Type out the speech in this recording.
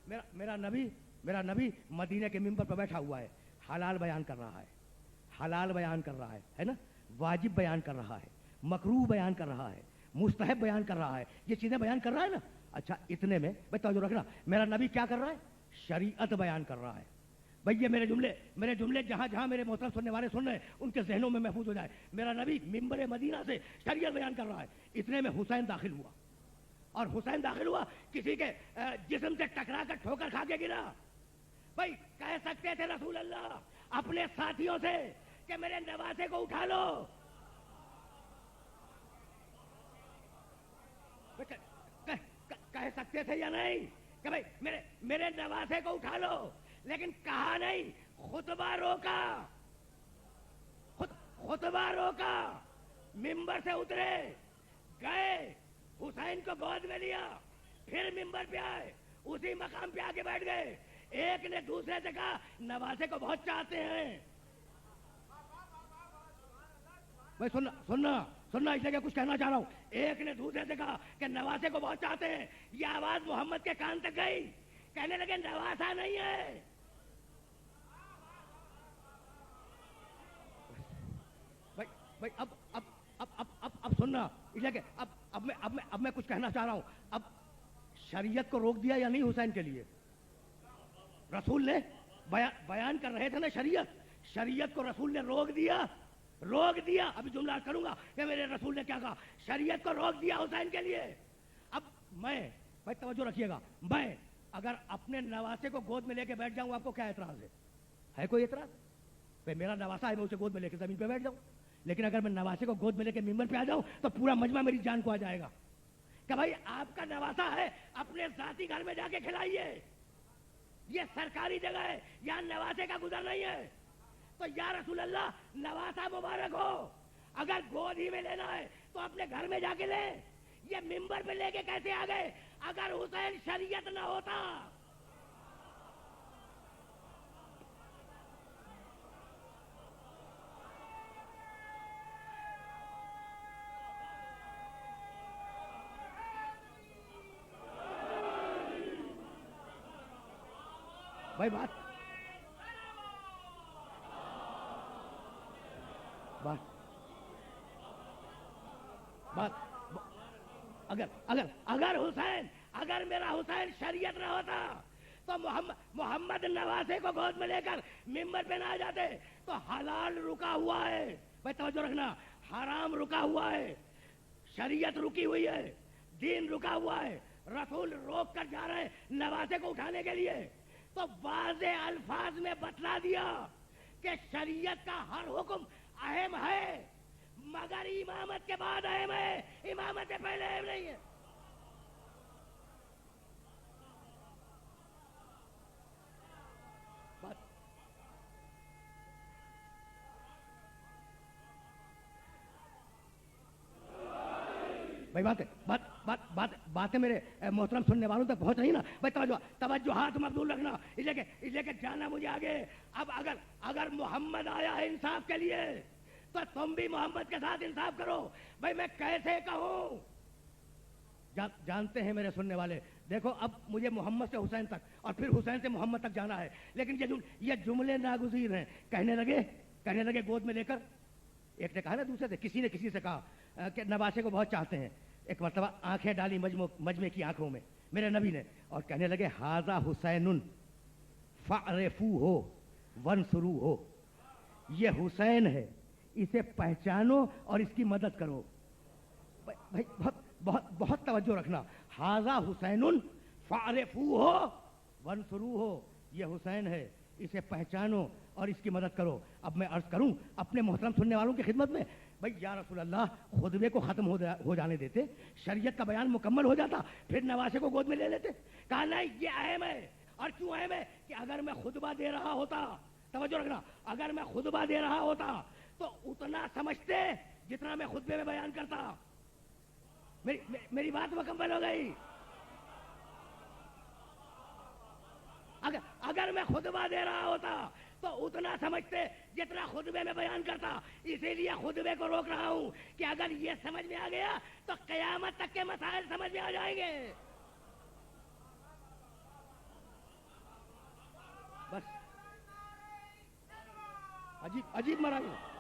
میرا نبی مدینے کے ممبر پر بیٹھا ہوا ہے، حلال بیان کر رہا ہے، حلال بیان کر رہا ہے نا، واجب بیان کر رہا ہے، مکروہ بیان کر رہا ہے، مستحب بیان کر رہا ہے، یہ چیزیں بیان کر رہا ہے نا. اچھا اتنے میں بھائی توجہ رکھنا، میرا نبی کیا کر رہا ہے؟ شریعت بیان کر رہا ہے. بھائی یہ میرے جملے جہاں میرے محترم سننے والے سن رہے ہیں ان کے ذہنوں میں محفوظ ہو جائے. میرا نبی ممبر مدینہ سے شریعت بیان کر رہا ہے. اتنے میں حسین داخل ہوا، اور حسین داخل ہوا کسی کے جسم سے ٹکرا کر ٹھوکر کھا کے گرا. بھائی کہہ سکتے تھے رسول اللہ اپنے ساتھیوں سے کہ میرے نواسے کو اٹھا لو، کہہ سکتے تھے یا نہیں کہ بھائی میرے نواسے کو اٹھا لو، لیکن کہا نہیں. خطبہ روکا، ممبر سے اترے، گئے، حسین کو گود میں لیا، پھر ممبر پہ آئے، اسی مقام پہ آ کے بیٹھ گئے. ایک نے دوسرے سے کہا نواسے کو بہت چاہتے ہیں. بھائی سننا اس لیے کچھ کہنا چاہ رہا ہوں. ایک نے دوسرے سے کہا کہ نواسے کو بہت چاہتے ہیں. یہ آواز محمد کے کان تک گئی، کہنے لگے نواسا نہیں ہے. بھائی اب سننا اس لیے کہ اب میں کچھ کہنا چاہ رہا ہوں. اب شریعت کو روک دیا یا نہیں حسین کے لیے؟ رسول نے بیان کر رہے تھے نا شریعت کو رسول نے روک دیا. ابھی جملہ کروں گا کہ میرے رسول نے کیا کہا. شریعت کو روک دیا حسین کے لیے. اب میں بھائی توجہ رکھیے گا، میں اگر اپنے نواسے کو گود میں لے کے بیٹھ جاؤں آپ کو کیا اعتراض ہے کوئی اعتراض؟ بھائی میرا نواسا ہے میں اسے گود میں لے کے زمین پہ بیٹھ جاؤں، لیکن اگر میں نواسے کو گود میں لے کے ممبر پہ آ جاؤں تو پورا مجمع میری جان کو آ جائے گا کہ بھائی آپ کا نواسا ہے اپنے ذاتی گھر میں جا کے کھلائیے، یہ سرکاری جگہ ہے، یہاں نواسے کا گزر نہیں ہے. تو یا رسول اللہ نواسا مبارک ہو، اگر گود ہی میں لینا ہے تو اپنے گھر میں جا کے لے. یہ ممبر پہ لے کے کیسے آ گئے؟ اگر حسین شریعت نہ ہوتا. بھائی اگر میرا حسین شریعت نہ ہوتا تو محمد نواسے کو گود میں لے کر ممبر پہ نہ آ جاتے. تو حلال رکا ہوا ہے، بھائی توجہ رکھنا، حرام رکا ہوا ہے، شریعت رکی ہوئی ہے، دین رکا ہوا ہے. رسول روک کر جا رہے ہیں نواسے کو اٹھانے کے لیے. تو واضح الفاظ میں بتلا دیا کہ شریعت کا ہر حکم اہم ہے، مگر امامت کے بعد اہم ہے، امامت سے پہلے اہم نہیں ہے. بھائی باتیں میرے محترم سننے والوں تک پہنچ رہی نا. بھائی توجہات مبذول رکھنا، اس لیے کہ جانا مجھے آگے. اب اگر محمد آیا ہے انصاف کے لیے تو تم بھی محمد کے ساتھ انصاف کرو. بھائی میں کیسے کہوں؟ جانتے ہیں میرے سننے والے، دیکھو اب مجھے محمد سے حسین تک اور پھر حسین سے محمد تک جانا ہے، لیکن یہ جملے ناگزیر ہیں. کہنے لگے گود میں لے کر. ایک نے کہا نا دوسرے سے، کسی نے کسی سے کہا کہ نواسے کو بہت چاہتے ہیں. ایک مرتبہ آنکھیں ڈالی مجمع کی آنکھوں میں میرے نبی نے، اور کہنے لگے ھذا حسین فعرفوہ وانصروہ، یہ حسین ہے، اسے پہچانو اور اس کی مدد کرو. بھائی بہت توجہ رکھنا. ھذا حسین فعرفوہ وانصروہ، یہ حسین ہے، اسے پہچانو اور اس کی مدد کرو. اب میں عرض کروں اپنے محترم سننے والوں کی خدمت میں، بھائی یا رسول اللہ خطبے کو ختم ہو جانے دیتے، شریعت کا بیان مکمل ہو جاتا، پھر نواسے کو گود میں لے لیتے. کہا نہیں یہ اہم ہے. اور کیوں اہم ہے؟ کہ اگر میں خطبہ دے رہا ہوتا، توجہ رکھنا، اگر میں خطبہ دے رہا ہوتا تو اتنا سمجھتے جتنا میں خطبے میں بیان کرتا. میری بات مکمل ہو گئی. اگر میں خطبہ دے رہا ہوتا تو اتنا سمجھتے جتنا خطبے میں بیان کرتا. اسی لیے خطبے کو روک رہا ہوں کہ اگر یہ سمجھ میں آ گیا تو قیامت تک کے مسائل سمجھ میں آ جائیں گے. بس عجیب عجیب مرائی ہے.